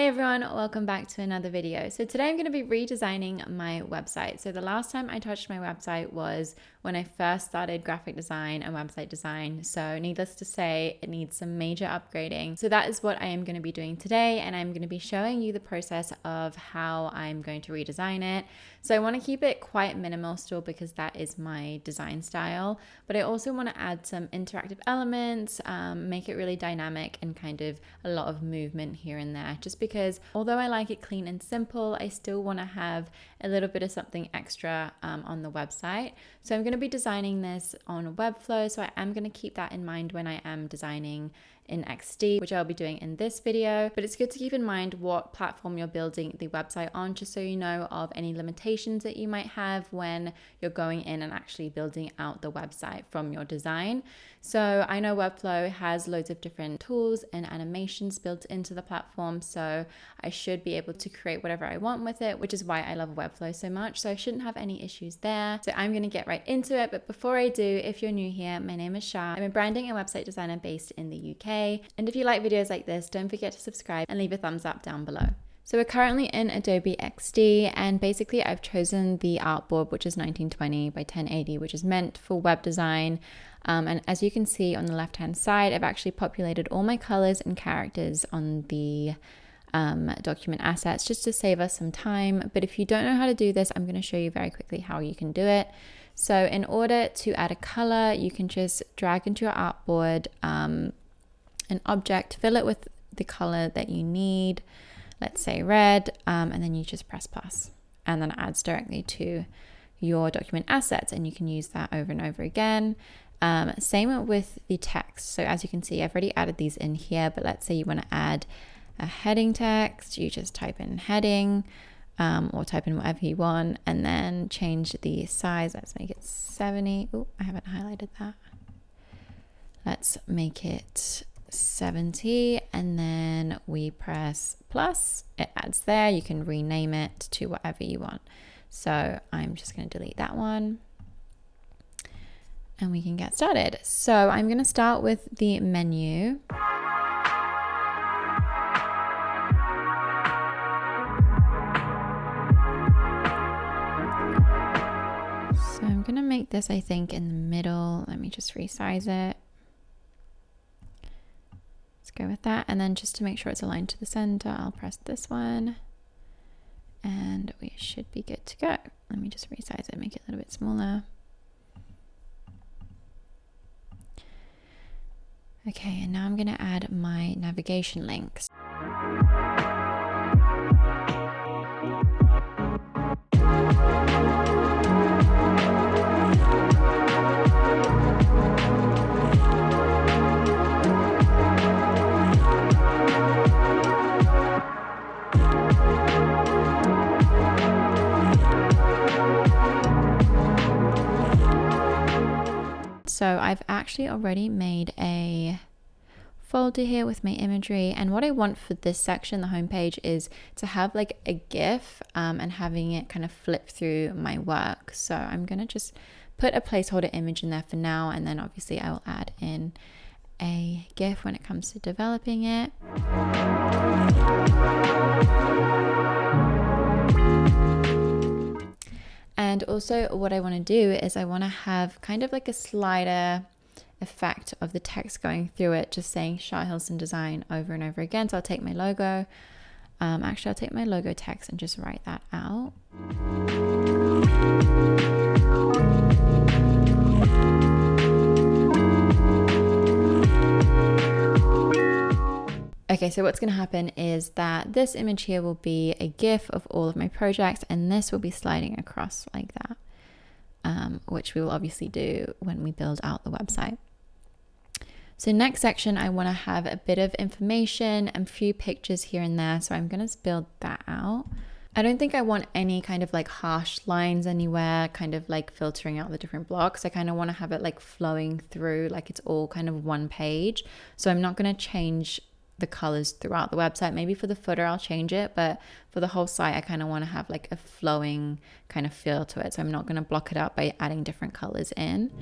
Hey everyone, welcome back to another video. So today I'm going to be redesigning my website. So the last time I touched my website was when I first started graphic design and website design. So needless to say, it needs some major upgrading. So that is what I am going to be doing today, and I'm going to be showing you the process of how I'm going to redesign it. So I want to keep it quite minimal still because that is my design style, but I also want to add some interactive elements, make it really dynamic and kind of a lot of movement here and there, just because although I like it clean and simple, I still want to have a little bit of something extra on the website. So I'm going to be designing this on Webflow, so I am going to keep that in mind when I am designing in XD, which I'll be doing in this video. But it's good to keep in mind what platform you're building the website on, just so you know of any limitations that you might have when you're going in and actually building out the website from your design. So I know Webflow has loads of different tools and animations built into the platform, so I should be able to create whatever I want with it, which is why I love Webflow so much. So I shouldn't have any issues there. So I'm going to get right into it. But before I do, if you're new here, my name is Shah. I'm a branding and website designer based in the UK. And if you like videos like this, don't forget to subscribe and leave a thumbs up down below. So we're currently in Adobe XD, and basically I've chosen the artboard, which is 1920 by 1080, which is meant for web design. And as you can see on the left hand side, I've actually populated all my colors and characters on the document assets just to save us some time. But if you don't know how to do this, I'm going to show you very quickly how you can do it. So in order to add a color, you can just drag into your artboard an object, fill it with the color that you need, let's say red, and then you just press plus, and then it adds directly to your document assets, and you can use that over and over again. Same with the text. So as you can see, I've already added these in here, but let's say you want to add a heading text, you just type in heading, or type in whatever you want, and then change the size. Let's make it 70. Oh, I haven't highlighted that. Let's make it 70, and then we press plus. It adds there. You can rename it to whatever you want. So I'm just going to delete that one, and we can get started. So I'm going to start with the menu. So I'm going to make this, I think, in the middle. Let me just resize it. Let's go with that. And then just to make sure it's aligned to the center, I'll press this one and we should be good to go. Let me just resize it, make it a little bit smaller. Okay, and now I'm going to add my navigation links. So I've actually already made a folder here with my imagery, and what I want for this section, the homepage, is to have like a GIF and having it kind of flip through my work. So I'm gonna just put a placeholder image in there for now, and then obviously I will add in a GIF when it comes to developing it. And also what I want to do is I want to have kind of like a slider effect of the text going through it, just saying Shah Hilson Design over and over again. So I'll take my logo. Actually, I'll take my logo text and just write that out. Okay, so what's going to happen is that this image here will be a GIF of all of my projects, and this will be sliding across like that, which we will obviously do when we build out the website. So next section, I want to have a bit of information and a few pictures here and there, so I'm going to build that out. I don't think I want any kind of like harsh lines anywhere, kind of like filtering out the different blocks. I kind of want to have it like flowing through, like it's all kind of one page. So I'm not going to change the colors throughout the website. Maybe for the footer I'll change it, but for the whole site I kind of want to have like a flowing kind of feel to it. So I'm not going to block it out by adding different colors in.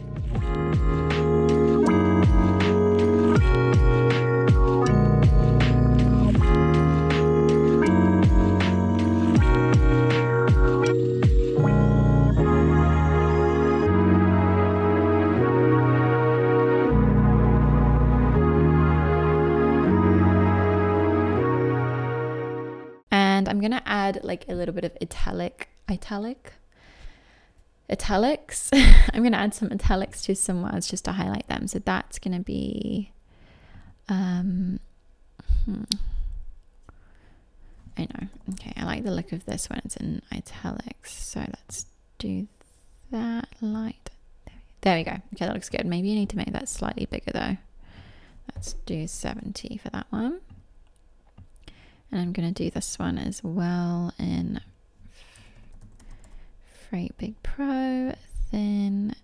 And I'm going to add like a little bit of italics. I'm going to add some italics to some words just to highlight them. So that's going to be, I know. Okay, I like the look of this when it's in italics. So let's do that light. There we go. Okay, that looks good. Maybe you need to make that slightly bigger though. Let's do 70 for that one. And I'm going to do this one as well in Freight Big Pro, thin,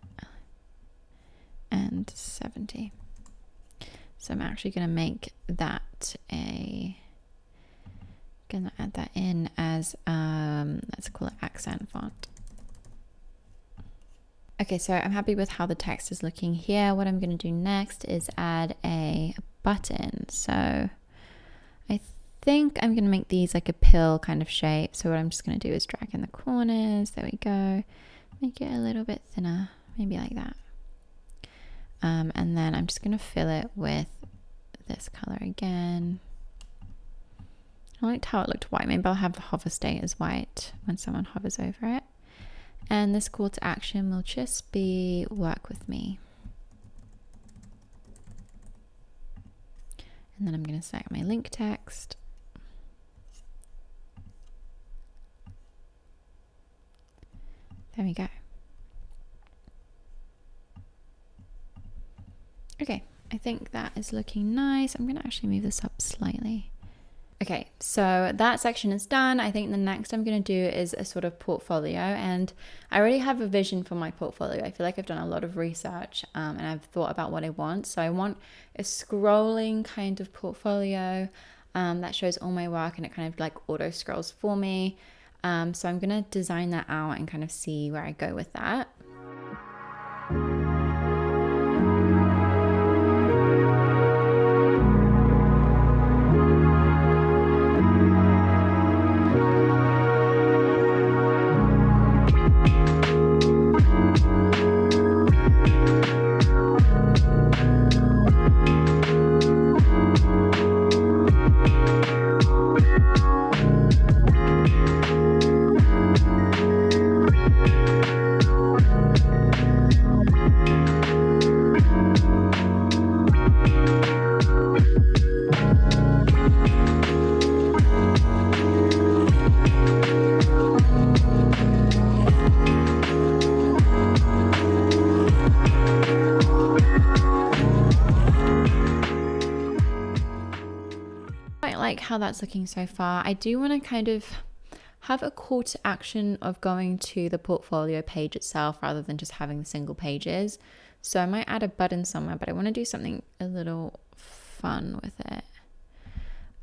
and 70. So I'm actually going to make that gonna add that in as, let's call it accent font. Okay, so I'm happy with how the text is looking here. What I'm going to do next is add a button. So I think I'm going to make these like a pill kind of shape. So what I'm just going to do is drag in the corners. There we go. Make it a little bit thinner, maybe like that. And then I'm just going to fill it with this color again. I liked how it looked white. Maybe I'll have the hover state as white when someone hovers over it. And this call to action will just be work with me. And then I'm going to select my link text. There we go. Okay, I think that is looking nice. I'm going to actually move this up slightly. Okay, so that section is done. I think the next I'm going to do is a sort of portfolio, and I already have a vision for my portfolio. I feel like I've done a lot of research and I've thought about what I want. So I want a scrolling kind of portfolio that shows all my work, and it kind of like auto scrolls for me. So I'm going to design that out and kind of see where I go with that. Like how that's looking so far. I do want to kind of have a call to action of going to the portfolio page itself rather than just having the single pages. So I might add a button somewhere, but I want to do something a little fun with it.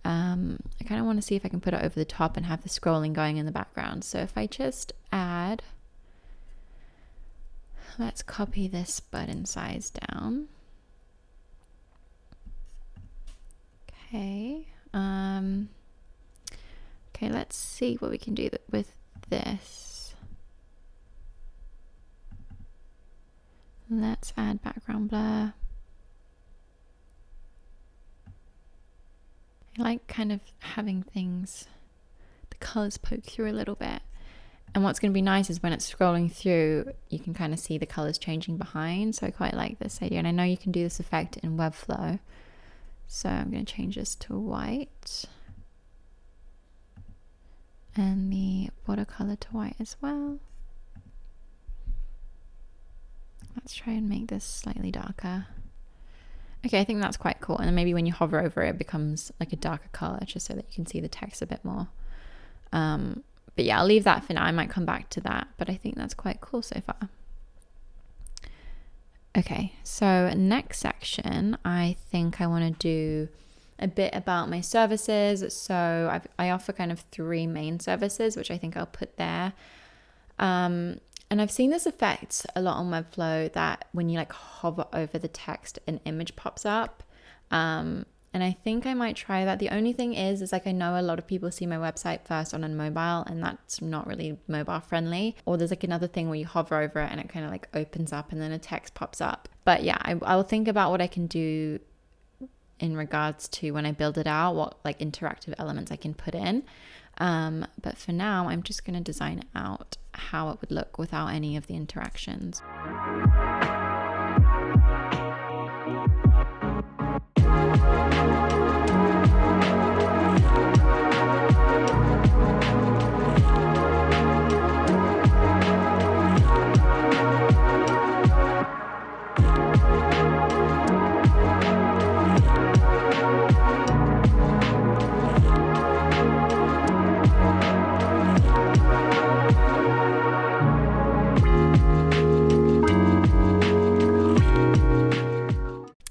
I kind of want to see if I can put it over the top and have the scrolling going in the background. So if I just add, let's copy this button size down. Okay. Okay, let's see what we can do with this. Let's add background blur. I like kind of having things, the colors poke through a little bit. And what's going to be nice is when it's scrolling through, you can kind of see the colors changing behind. So I quite like this idea. And I know you can do this effect in Webflow. So I'm going to change this to white. And the watercolor to white as well. Let's try and make this slightly darker. Okay, I think that's quite cool. And then maybe when you hover over it, it becomes like a darker color just so that you can see the text a bit more. But yeah, I'll leave that for now. I might come back to that, but I think that's quite cool so far. Okay, so next section, I think I want to do a bit about my services. So I offer kind of 3 main services, which I think I'll put there. And I've seen this effect a lot on Webflow that when you like hover over the text, an image pops up. And I think I might try that. The only thing is like I know a lot of people see my website first on a mobile, and that's not really mobile friendly. Or there's like another thing where you hover over it and it kind of like opens up and then a text pops up. But yeah, I'll think about what I can do in regards to when I build it out, what like interactive elements I can put in. But for now, I'm just going to design it out how it would look without any of the interactions.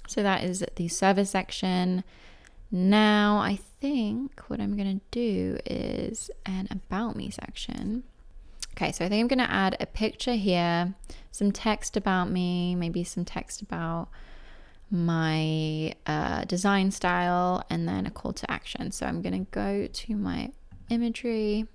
So that is the service section. Now I think what I'm going to do is an about me section. Okay, so I think I'm going to add a picture here, some text about me, maybe some text about my design style, and then a call to action. So I'm going to go to my imagery.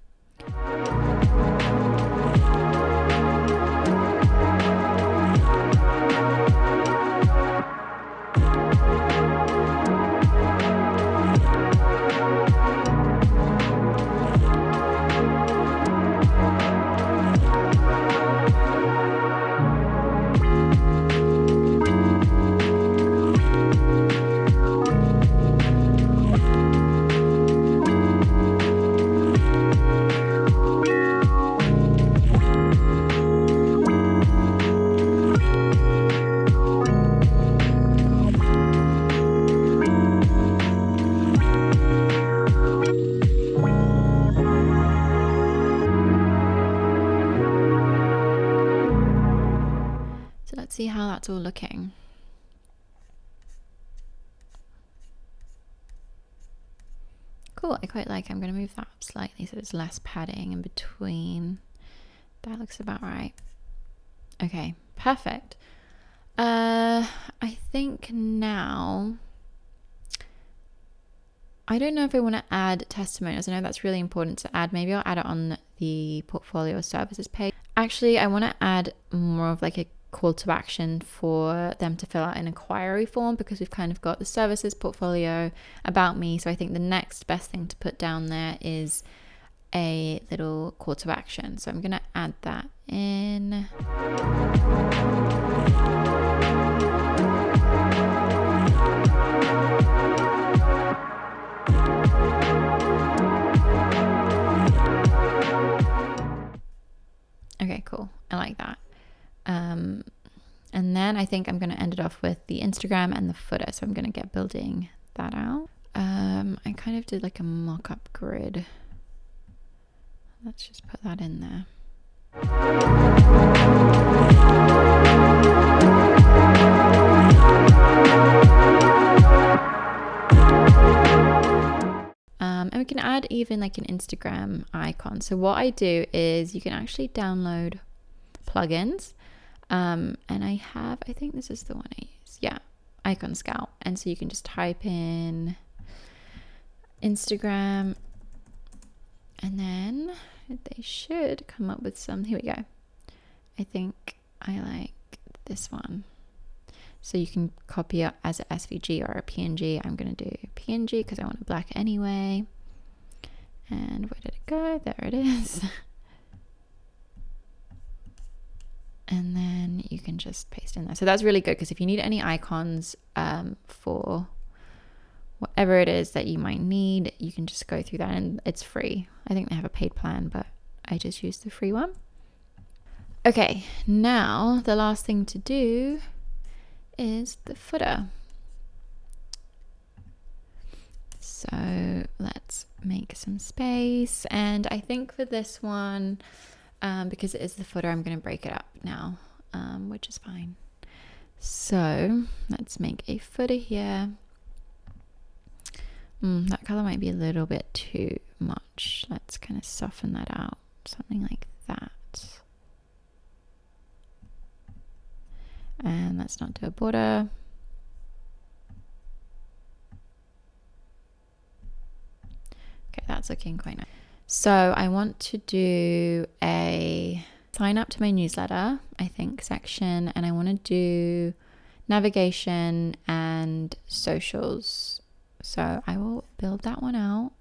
See how that's all looking. Cool, I quite like it. I'm going to move that up slightly so there's less padding in between. That looks about right. Okay, perfect. I think now, I don't know if I want to add testimonials. I know that's really important to add. Maybe I'll add it on the portfolio services page. Actually, I want to add more of like a call to action for them to fill out an inquiry form, because we've kind of got the services, portfolio, about me. So I think the next best thing to put down there is a little call to action. So I'm going to add that in. Okay, cool. I like that. And then I think I'm going to end it off with the Instagram and the footer. So I'm going to get building that out. I kind of did like a mock-up grid. Let's just put that in there. And we can add even like an Instagram icon. So what I do is you can actually download plugins. And I think this is the one I use. Yeah, Icon Scout. And so you can just type in Instagram, and then they should come up with some. Here we go. I think I like this one. So you can copy it as a SVG or a PNG. I'm going to do PNG because I want it black anyway. And where did it go? There it is. And then you can just paste in there. So that's really good, because if you need any icons for whatever it is that you might need, you can just go through that, and it's free. I think they have a paid plan, but I just used the free one. Okay, now the last thing to do is the footer. So let's make some space. And I think for this one, because it is the footer, I'm going to break it up now, which is fine. So let's make a footer here. That color might be a little bit too much. Let's kind of soften that out, something like that. And let's not do a border. Okay, that's looking quite nice. So I want to do a sign up to my newsletter, I think, section, and I want to do navigation and socials. So I will build that one out.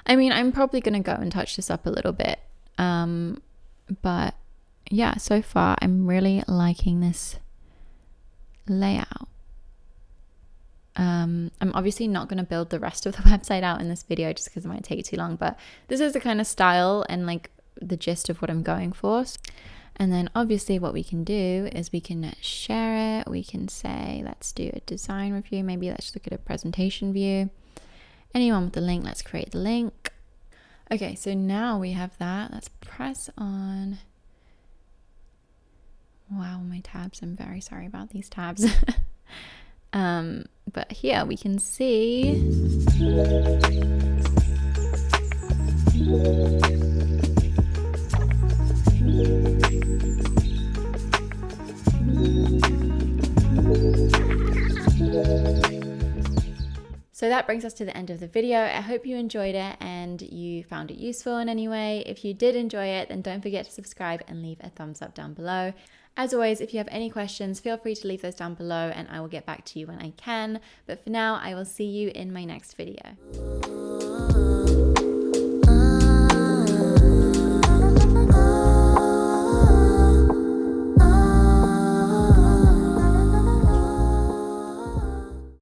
I mean, I'm probably going to go and touch this up a little bit. But yeah, so far I'm really liking this layout. I'm obviously not going to build the rest of the website out in this video just because it might take too long, but this is the kind of style and like the gist of what I'm going for. And then obviously what we can do is we can share it. We can say, let's do a design review. Maybe let's look at a presentation view. Anyone with the link, let's create the link. Okay, so now we have that. Let's press on. Wow, my tabs. I'm very sorry about these tabs. But here we can see. So that brings us to the end of the video. I hope you enjoyed it and you found it useful in any way. If you did enjoy it, then don't forget to subscribe and leave a thumbs up down below. As always, if you have any questions, feel free to leave those down below and I will get back to you when I can. But for now, I will see you in my next video.